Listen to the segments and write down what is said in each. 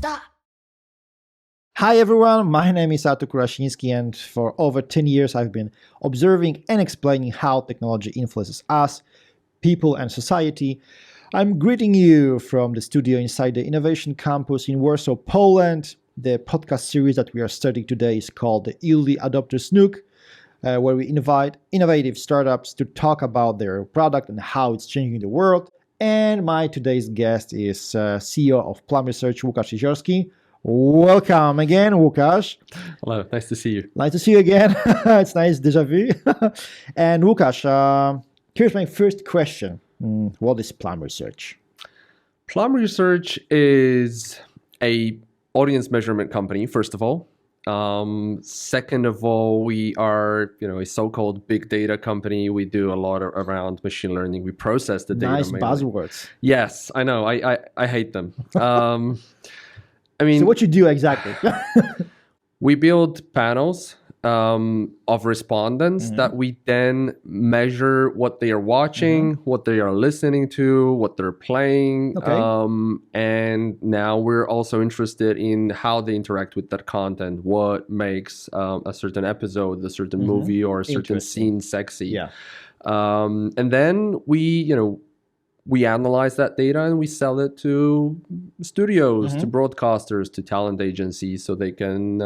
Stop! Hi everyone, my name is Artur Kurasiński, and for over 10 years I've been observing and explaining how technology influences us, people and society. I'm greeting you from the studio inside the Innovation Campus in Warsaw, Poland. The podcast series that we are studying today is called the Early Adopters Nook, where we invite innovative startups to talk about their product and how it's changing the world. And my today's guest is CEO of Plum Research, Łukasz Jeziorski. Welcome again, Łukasz. Hello, nice to see you. Nice to see you again. It's nice, déjà vu. And Łukasz, here's my first question. What is Plum Research? Plum Research is a audience measurement company, first of all. Second of all, we are, a so-called big data company. We do a lot around machine learning. We process the data. Nice mainly. Buzzwords. Yes, I know. I hate them. So what you do exactly? We build panels of respondents that we then measure what they are watching, what they are listening to, what they're playing. Okay. And now we're also interested in how they interact with that content, what makes a certain episode, a certain movie, or a certain scene sexy. Yeah. And then we analyze that data and we sell it to studios, to broadcasters, to talent agencies, so they can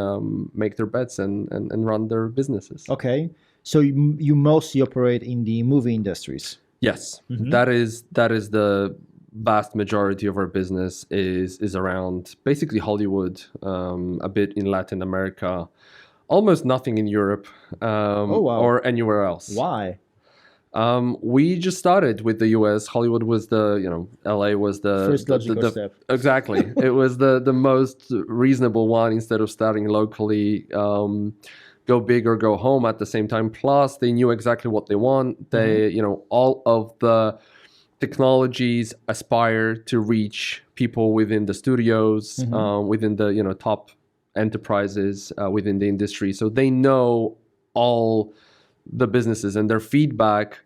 make their bets and run their businesses. Okay. So you mostly operate in the movie industries. Yes, that is the vast majority of our business is around basically Hollywood, a bit in Latin America, almost nothing in Europe or anywhere else. Why? We just started with the US. Hollywood was LA was the first logical step. Exactly. It was the most reasonable one instead of starting locally, go big or go home at the same time. Plus, they knew exactly what they want. They, all of the technologies aspire to reach people within the studios, within the, top enterprises within the industry. So they know all the businesses, and their feedback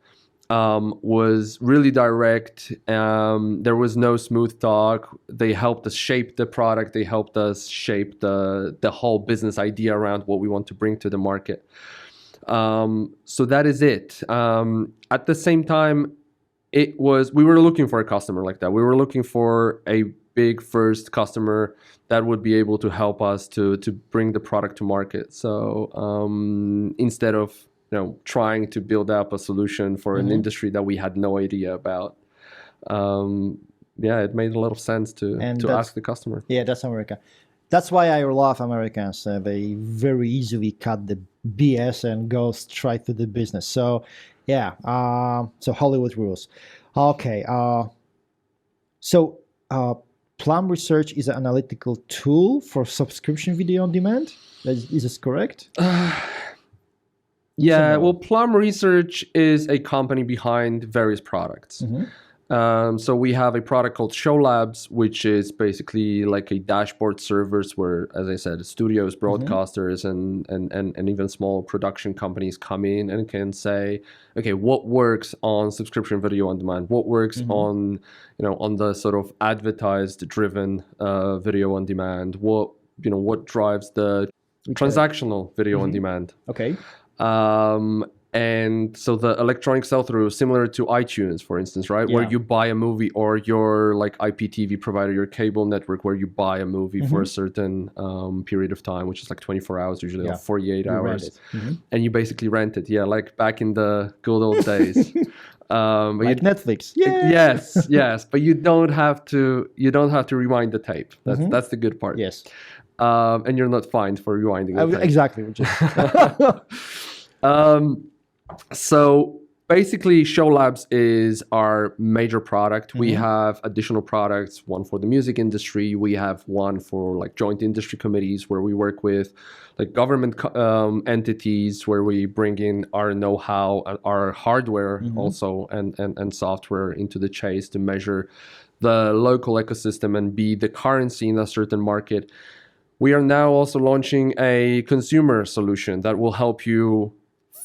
was really direct. There was no smooth talk. They helped us shape the product. They helped us shape the whole business idea around what we want to bring to the market. So that is it. At the same time, we were looking for a customer like that. We were looking for a big first customer that would be able to help us to bring the product to market. So instead of trying to build up a solution for an industry that we had no idea about. It made a lot of sense to ask the customer. Yeah, that's America. That's why I love Americans. They very easily cut the BS and go straight to the business. So, yeah. So Hollywood rules. Okay. So Plum Research is an analytical tool for subscription video on demand. Is this correct? Yeah, well, Plum Research is a company behind various products. So we have a product called Show Labs, which is basically like a dashboard servers where, as I said, studios, broadcasters, and even small production companies come in and can say, okay, what works on subscription video on demand? What works on, on the sort of advertised-driven video on demand? What drives the transactional video on demand? Okay. And so the electronic sell-through, similar to iTunes, for instance, right? Yeah. Where you buy a movie, or your like IPTV provider, your cable network, where you buy a movie for a certain period of time, which is like 24 hours usually, or 48 hours. And you basically rent it. Yeah, like back in the good old days. Like Netflix. Yeah. Yes. But you don't have to rewind the tape. That's the good part. Yes. And you're not fined for rewinding the tape. Exactly. So basically, Show Labs is our major product. We have additional products, one for the music industry. We have one for like joint industry committees where we work with like government entities, where we bring in our know-how, our hardware also, and software into the chase to measure the local ecosystem and be the currency in a certain market. We are now also launching a consumer solution that will help you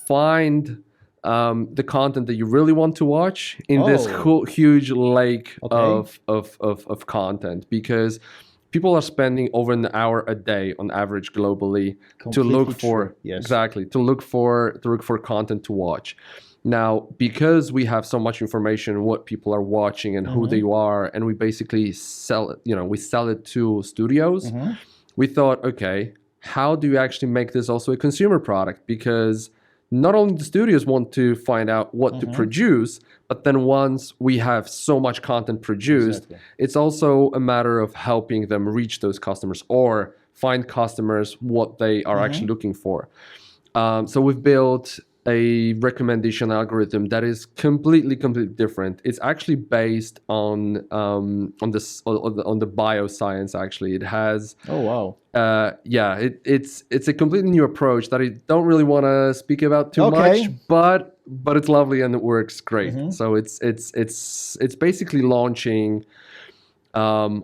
find the content that you really want to watch in this huge lake of content, because people are spending over an hour a day on average globally to Completely look for true, yes. exactly to look for content to watch. Now, because we have so much information, what people are watching and who they are, and we basically sell it, we sell it to studios, we thought, okay, how do you actually make this also a consumer product? Because not only the studios want to find out what to produce, but then once we have so much content produced, it's also a matter of helping them reach those customers or find customers what they are actually looking for. So we've built a recommendation algorithm that is completely different. It's actually based on the bioscience. Actually, it has. Oh wow. It's a completely new approach that I don't really want to speak about too much, but it's lovely and it works great. So it's basically launching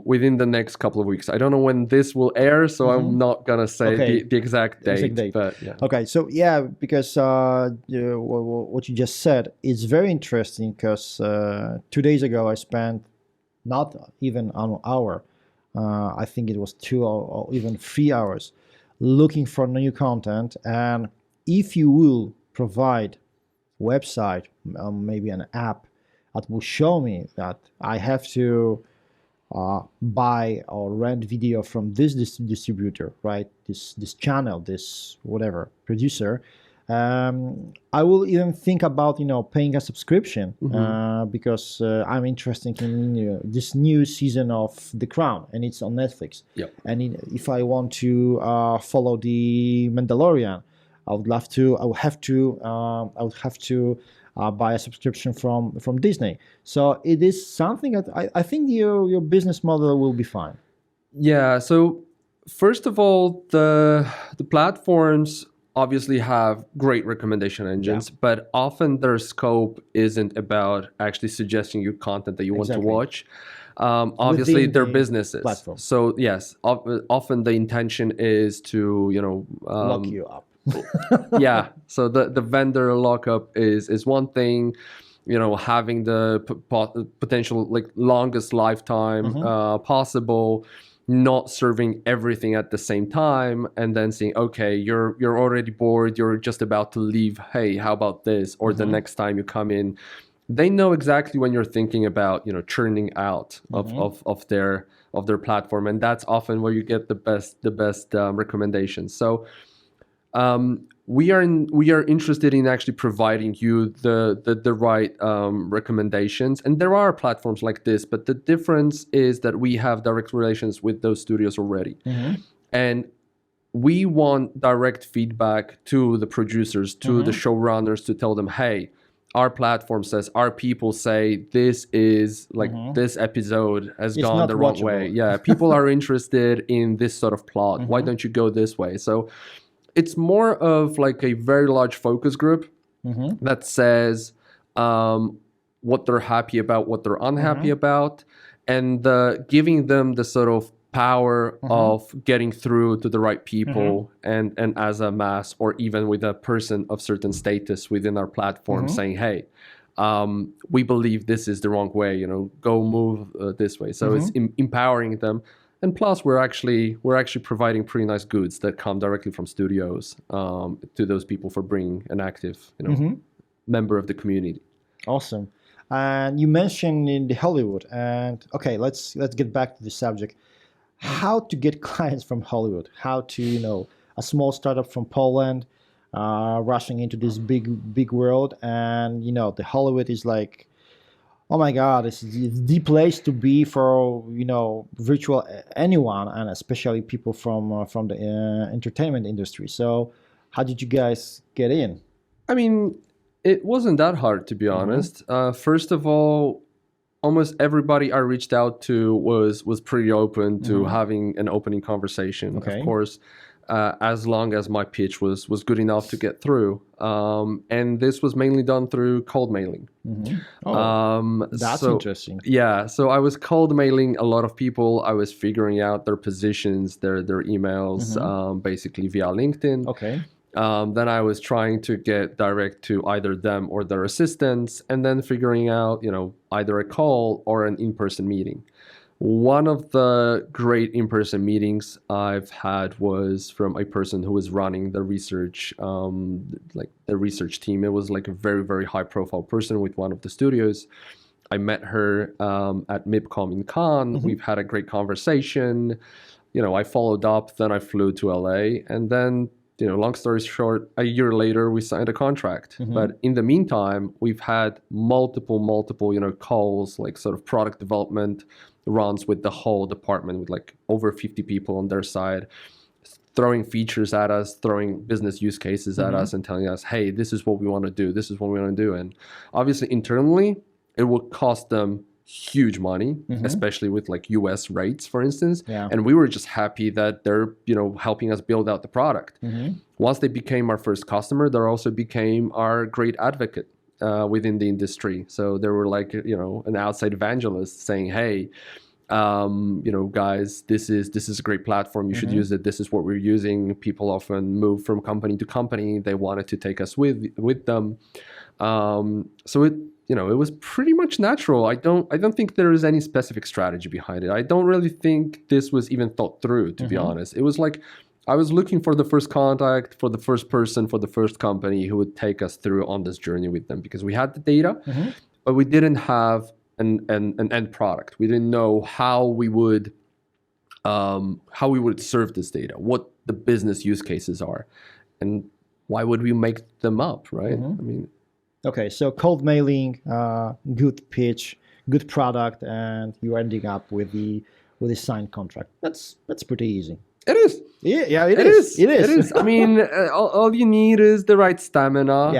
within the next couple of weeks. I don't know when this will air, so I'm not gonna say the exact date. But yeah. Okay, so yeah, because what you just said is very interesting. Because 2 days ago I spent not even an hour, I think it was 2 or even 3 hours, looking for new content. And if you will provide website, maybe an app that will show me that I have to buy or rent video from this distributor, right? This channel, this whatever producer. I will even think about paying a subscription because I'm interested in this new season of The Crown, and it's on Netflix. Yep. And if I want to follow the Mandalorian, I would have to buy a subscription from Disney. So it is something that I think your business model will be fine. Yeah. So first of all, the platforms obviously have great recommendation engines, but often their scope isn't about actually suggesting you content that you want to watch. Obviously, Within they're the businesses. platform. So yes, often the intention is to Lock you up. yeah. So the vendor lockup is one thing. Having the potential like longest lifetime possible, not serving everything at the same time, and then saying, okay, you're already bored, you're just about to leave. Hey, how about this? Or the next time you come in, they know exactly when you're thinking about churning out of their platform, and that's often where you get the best recommendations. So we are interested in actually providing you the right recommendations, and there are platforms like this, but the difference is that we have direct relations with those studios already, and we want direct feedback to the producers, to the showrunners, to tell them, hey, our platform says, our people say this is like this episode has gone the wrong way. Yeah, people are interested in this sort of plot. Why don't you go this way? So it's more of like a very large focus group that says what they're happy about, what they're unhappy about, and giving them the sort of power of getting through to the right people and as a mass, or even with a person of certain status within our platform saying, hey, we believe this is the wrong way, go move this way. So it's empowering them. And plus, we're actually providing pretty nice goods that come directly from studios to those people for bringing an active, member of the community. Awesome. And you mentioned in the Hollywood, and okay, let's get back to the subject. How to get clients from Hollywood? How to a small startup from Poland rushing into this big world, and the Hollywood is like, oh my God, it's the place to be for virtual anyone, and especially people from the entertainment industry. So, how did you guys get in? I mean, it wasn't that hard, to be honest. First of all, almost everybody I reached out to was pretty open to having an opening conversation. Of course, as long as my pitch was good enough to get through. And this was mainly done through cold mailing. That's interesting. Yeah, so I was cold mailing a lot of people. I was figuring out their positions, their emails, basically via LinkedIn. Okay. Then I was trying to get direct to either them or their assistants, and then figuring out, either a call or an in-person meeting. One of the great in-person meetings I've had was from a person who was running the research, like the research team. It was like a very, very high-profile person with one of the studios. I met her at MIPCOM in Cannes. We've had a great conversation. I followed up, then I flew to LA, and then, long story short, a year later, we signed a contract. But in the meantime, we've had multiple, calls, like sort of product development runs with the whole department, with like over 50 people on their side, throwing features at us, throwing business use cases at us, and telling us, hey, this is what we want to do. This is what we want to do. And obviously, internally, it will cost them huge money, especially with like US rates, for instance. Yeah. And we were just happy that they're, helping us build out the product. Once they became our first customer, they also became our great advocate within the industry. So they were like, an outside evangelist saying, hey, guys, this is a great platform. You should use it. This is what we're using. People often move from company to company. They wanted to take us with them. So it was pretty much natural. I don't think there is any specific strategy behind it. I don't really think this was even thought through, to be honest. It was like I was looking for the first contact, for the first person, for the first company who would take us through on this journey with them, because we had the data, but we didn't have an end product. We didn't know how we would serve this data, what the business use cases are, and why would we make them up, right? I mean. Okay, so cold mailing, good pitch, good product, and you're ending up with the signed contract. That's pretty easy. It is. Yeah, it is. It is. I mean, all you need is the right stamina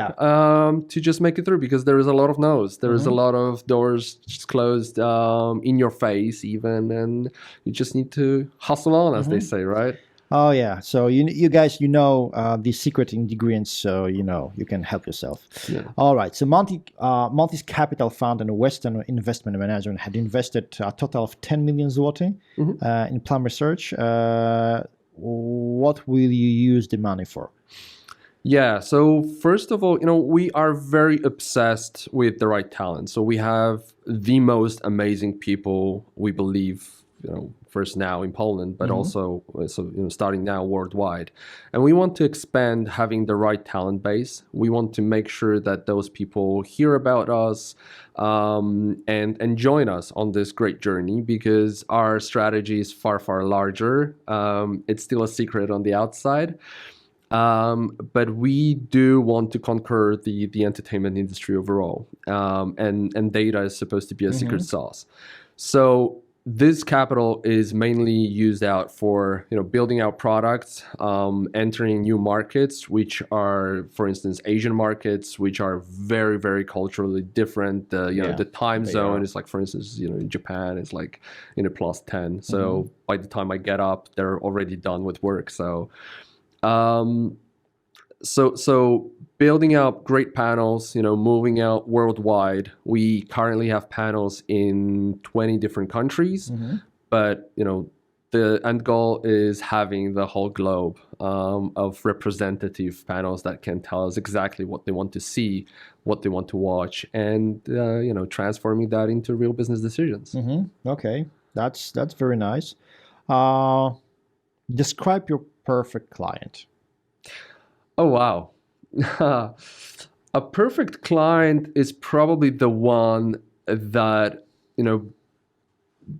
to just make it through, because there is a lot of no's. There is a lot of doors just closed in your face even, and you just need to hustle on, as they say, right? Oh yeah, so you guys, the secret ingredients, so you can help yourself. Yeah. All right, so Monty's capital fund and a Western investment manager had invested a total of 10 million zloty in Plum Research. What will you use the money for? Yeah, so first of all, we are very obsessed with the right talent. So we have the most amazing people, we believe, first now in Poland, but also starting now worldwide. And we want to expand having the right talent base. We want to make sure that those people hear about us and join us on this great journey, because our strategy is far, far larger. It's still a secret on the outside. But we do want to conquer the entertainment industry overall. And data is supposed to be a secret sauce. So this capital is mainly used out for building out products, entering new markets, which are, for instance, Asian markets, which are very, very culturally different. The time zone is like, for instance, in Japan it's like +10. So by the time I get up, they're already done with work. So So building out great panels, moving out worldwide. We currently have panels in 20 different countries, but the end goal is having the whole globe of representative panels that can tell us exactly what they want to see, what they want to watch, and transforming that into real business decisions. Okay, that's very nice. Describe your perfect client. Oh, wow. A perfect client is probably the one that,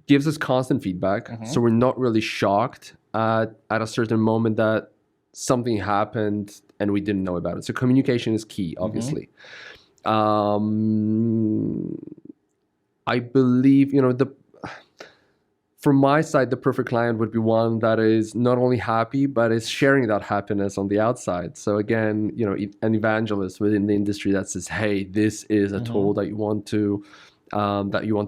gives us constant feedback. So we're not really shocked at a certain moment that something happened and we didn't know about it. So communication is key, obviously. I believe, from my side, the perfect client would be one that is not only happy, but is sharing that happiness on the outside. So again, an evangelist within the industry that says, hey, this is a tool that you want to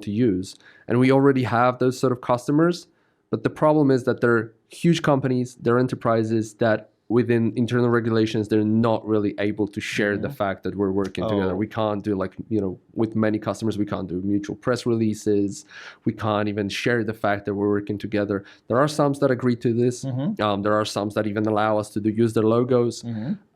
use. And we already have those sort of customers, but the problem is that they're huge companies, they're enterprises that within internal regulations, they're not really able to share the fact that we're working together. We can't do, like, with many customers, we can't do mutual press releases. We can't even share the fact that we're working together. There are some that agree to this. There are some that even allow us to use their logos.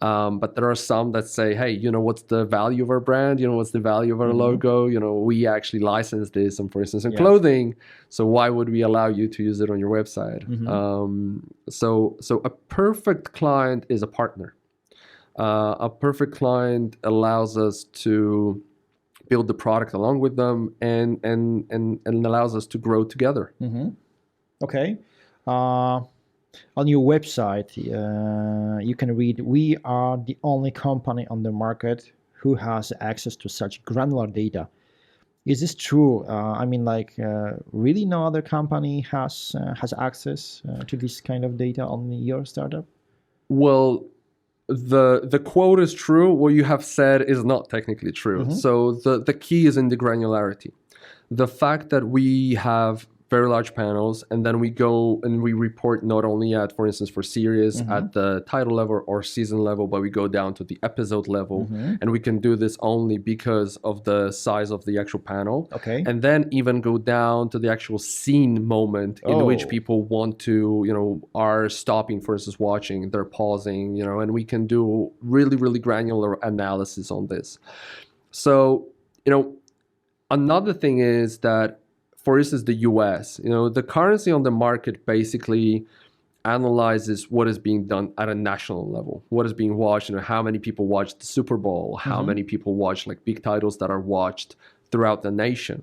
But there are some that say, hey, what's the value of our brand? What's the value of our logo? We actually license this, and for instance, in clothing. So why would we allow you to use it on your website? So a perfect client is a partner. A perfect client allows us to build the product along with them, and allows us to grow together. Okay. On your website, you can read, "We are the only company on the market who has access to such granular data." Is this true? Really no other company has access to this kind of data on your startup? Well, the quote is true. What you have said is not technically true. So the key is in the granularity. The fact that we have very large panels, and then we go and we report not only at, for instance, for series at the title level or season level, but we go down to the episode level, and we can do this only because of the size of the actual panel. Okay. And then even go down to the actual scene moment in which people want to, are stopping, for instance, watching, they're pausing, and we can do really, really granular analysis on this. So, another thing is that, for instance, the US, the currency on the market basically analyzes what is being done at a national level, what is being watched, how many people watch the Super Bowl, how many people watch like big titles that are watched throughout the nation.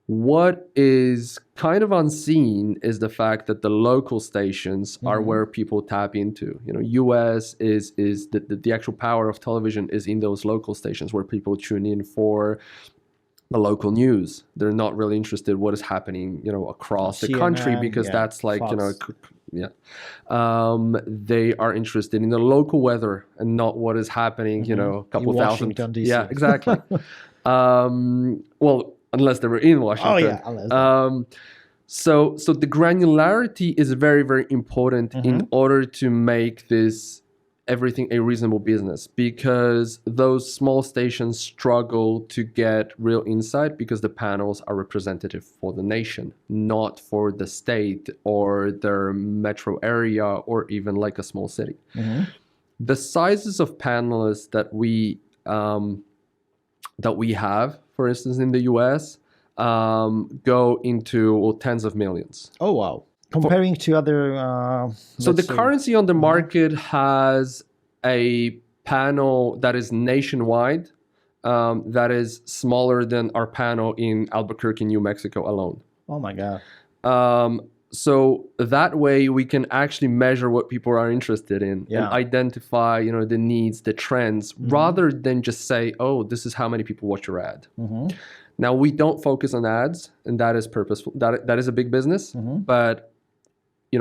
What is kind of unseen is the fact that the local stations are where people tap into. US is the actual power of television is in those local stations where people tune in for the local news. They're not really interested what is happening, across the country, because that's like, Fox. they are interested in the local weather and not what is happening, a couple in thousand. Washington, DC. Yeah, exactly. Well, unless they were in Washington. Oh yeah, unless so the granularity is very, very important in order to make this everything a reasonable business, because those small stations struggle to get real insight because the panels are representative for the nation, not for the state or their metro area or even like a small city. The sizes of panelists that we have, for instance, in the US, go into tens of millions. Oh wow. Comparing to other so the currency on the market has a panel that is nationwide, that is smaller than our panel in Albuquerque, New Mexico alone. Oh my God. So that way we can actually measure what people are interested in and identify, the needs, the trends, rather than just say, oh, this is how many people watch your ad. Now, we don't focus on ads, and that is purposeful. That is a big business, but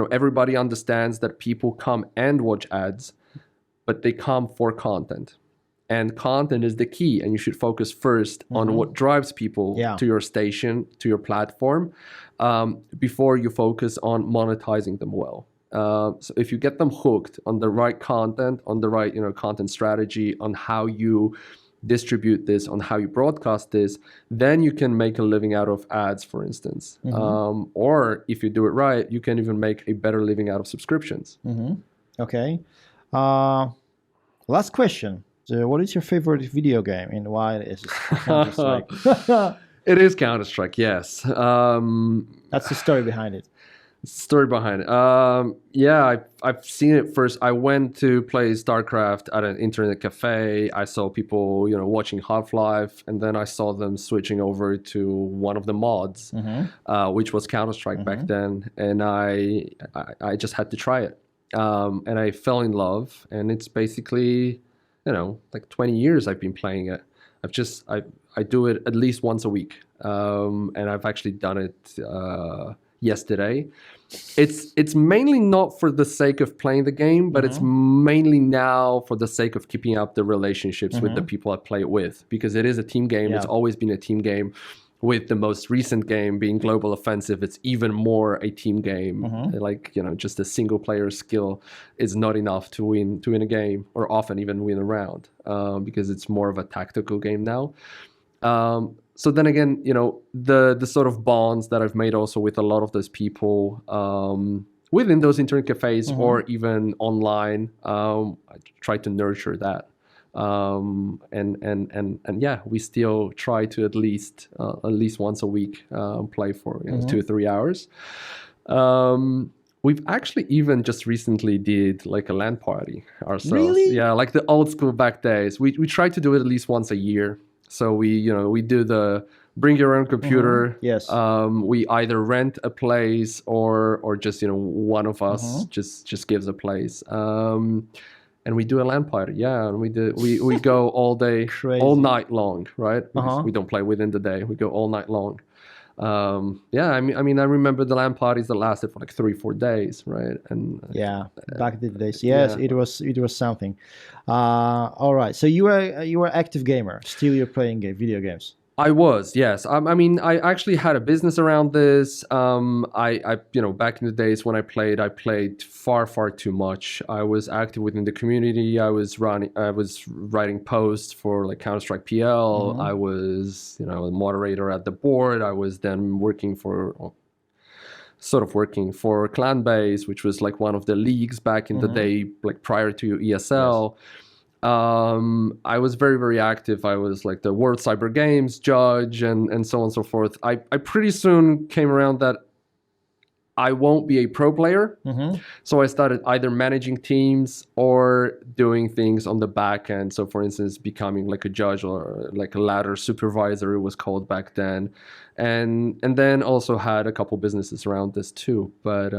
everybody understands that people come and watch ads, but they come for content. And content is the key, and you should focus first on what drives people to your station, to your platform, before you focus on monetizing them well. So if you get them hooked on the right content, on the right content strategy, on how you distribute this, on how you broadcast this, then you can make a living out of ads, for instance. Or if you do it right, you can even make a better living out of subscriptions. Okay. Last question. So what is your favorite video game and why is it Counter-Strike? It is Counter-Strike, yes. That's the story behind it. Story behind it. Yeah, I've seen it first. I went to play StarCraft at an internet cafe. I saw people, watching Half-Life, and then I saw them switching over to one of the mods, which was Counter-Strike back then, and I just had to try it, and I fell in love. And it's basically, like 20 years I've been playing it. I do it at least once a week, and I've actually done it yesterday. It's mainly not for the sake of playing the game, but it's mainly now for the sake of keeping up the relationships with the people I play it with, because it is a team game. It's always been a team game. with the most recent game being Global Offensive, it's even more a team game. Like, just a single player skill is not enough to win a game, or often even win a round, because it's more of a tactical game now. So then again, the sort of bonds that I've made also with a lot of those people within those internet cafes or even online, I try to nurture that. And yeah, we still try to at least once a week play for 2 or 3 hours. We've actually even just recently did like a LAN party ourselves. Really? Yeah, like the old school back days. We try to do it at least once a year. So we do the bring your own computer. Yes. We either rent a place or just one of us just gives a place. And we do a LAN party, yeah, and we go all day, all night long, right? Because we don't play within the day. We go all night long. Yeah, I mean, I remember the LAN parties that lasted for like 3-4 days, right? And yeah, back in the days, yes, yeah. It was something. All right, so you were active gamer. Still, you're playing video games. I was, yes. I mean, I actually had a business around this. I back in the days when I played far too much. I was active within the community. I was writing posts for like Counter-Strike PL. I was, a moderator at the board. I was then working for Clanbase, which was like one of the leagues back in the day, like prior to ESL. Yes. I was very active. I was like the World Cyber Games judge and so on and so forth. I pretty soon came around that I won't be a pro player. So I started either managing teams or doing things on the back end. So for instance, becoming like a judge or like a ladder supervisor, it was called back then. And then also had a couple businesses around this too. But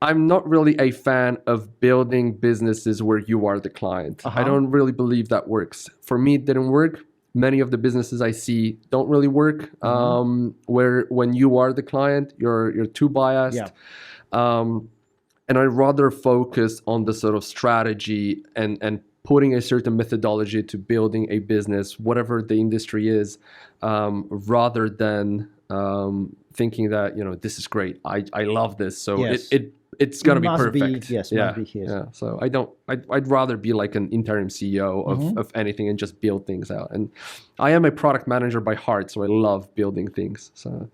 I'm not really a fan of building businesses where you are the client. I don't really believe that works. For me, it didn't work. Many of the businesses I see don't really work. Where when you are the client, you're too biased. Yeah. And I'd rather focus on the sort of strategy and putting a certain methodology to building a business, whatever the industry is, rather than thinking that this is great. I love this, so yes. It's gonna be perfect. Must be his. Yeah. So I'd rather be like an interim CEO of anything and just build things out. And I am a product manager by heart, so I love building things. So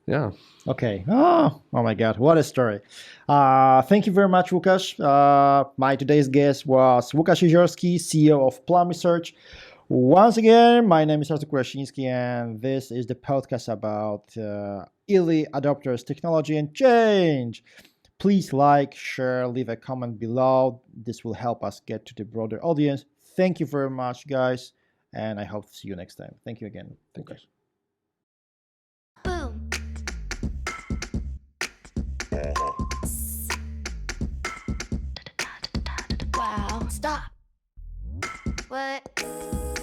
yeah. Okay. Oh my God, what a story. Thank you very much, Łukasz. My today's guest was Łukasz Jeziorski, CEO of Plum Research. Once again, my name is Artur Kurasiński, and this is the podcast about early adopters, technology, and change. Please like, share, leave a comment below. This will help us get to the broader audience. Thank you very much, guys, and I hope to see you next time. Thank you again. Thank you. Boom. Wow. Stop. What?